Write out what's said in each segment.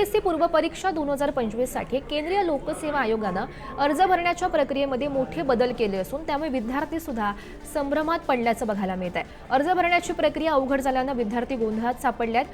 UPSC पूर्व परीक्षा 2025 साठी केंद्रीय लोकसेवा आयोगानं अर्ज भरण्याच्या प्रक्रियेमध्ये मोठे बदल केले असून त्यामुळे विद्यार्थी सुद्धा संभ्रमात पडल्याचं बघायला मिळत आहे। अर्ज भरण्याची प्रक्रिया अवघड झाल्यानं विद्यार्थी गोंधळात सापडल्यात।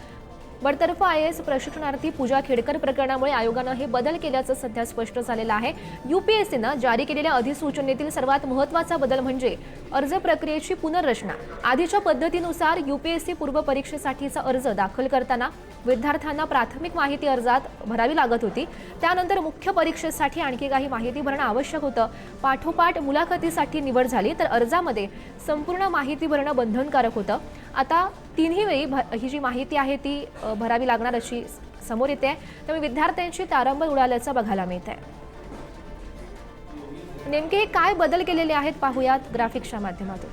बडतर्फ आयएएस प्रशिक्षणार्थी पूजा खेडकर प्रकरणामुळे आयोगानं हे बदल केल्याचं सध्या स्पष्ट झालेलं आहे। यूपीएससीनं जारी केलेल्या अधिसूचनेतील सर्वात महत्त्वाचा बदल म्हणजे अर्ज प्रक्रियेची पुनर्रचना। आधीच्या पद्धतीनुसार यूपीएससी पूर्व परीक्षेसाठीचा अर्ज दाखल करताना विद्यार्थ्यांना प्राथमिक माहिती अर्जात भरावी लागत होती। त्यानंतर मुख्य परीक्षेसाठी आणखी काही माहिती भरणं आवश्यक होतं। पाठोपाठ मुलाखतीसाठी निवड झाली तर अर्जामध्ये संपूर्ण माहिती भरणं बंधनकारक होतं। आता तिन्ही वेळी ही जी माहिती आहे ती भरावी लागणार अशी समोर येते। त्यामुळे विद्यार्थ्यांची तारंबळ उडाल्याचं बघायला मिळत आहे। नेमके काय बदल केलेले आहेत पाहूयात ग्राफिक्सच्या माध्यमातून।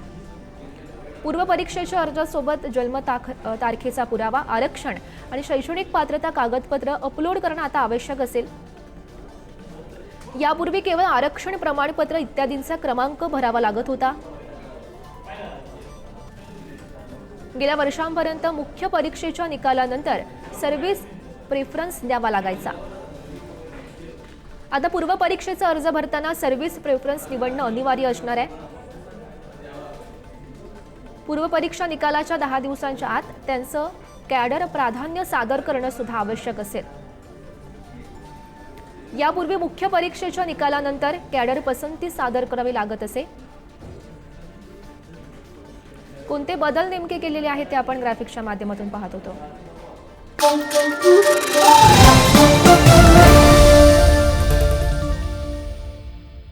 पूर्व परीक्षेच्या अर्जासोबत जन्म तारखेचा पुरावा, आरक्षण आणि शैक्षणिक पात्रता कागदपत्र अपलोड करणं आता आवश्यक असेल। यापूर्वी केवळ आरक्षण प्रमाणपत्र इत्यादींचा क्रमांक भरावा लागत होता। गेल्या वर्षांपर्यंत मुख्य परीक्षेच्या निकालानंतर सर्व्हिस प्रेफरन्स द्यावा लागायचा। आता पूर्व परीक्षेचा अर्ज भरताना सर्व्हिस प्रेफरन्स निवडणं अनिवार्य असणार आहे। पूर्व परीक्षा निकालाच्या 10 दिवसांच्या आत त्यांचं कॅडर प्राधान्य सादर करणं सुद्धा आवश्यक असेल। यापूर्वी मुख्य परीक्षेच्या निकालानंतर कॅडर पसंती सादर करावी लागत असे। कोणते बदल नेमके केलेले आहेत ते आपण ग्राफिक्सच्या माध्यमातून पाहत होतो।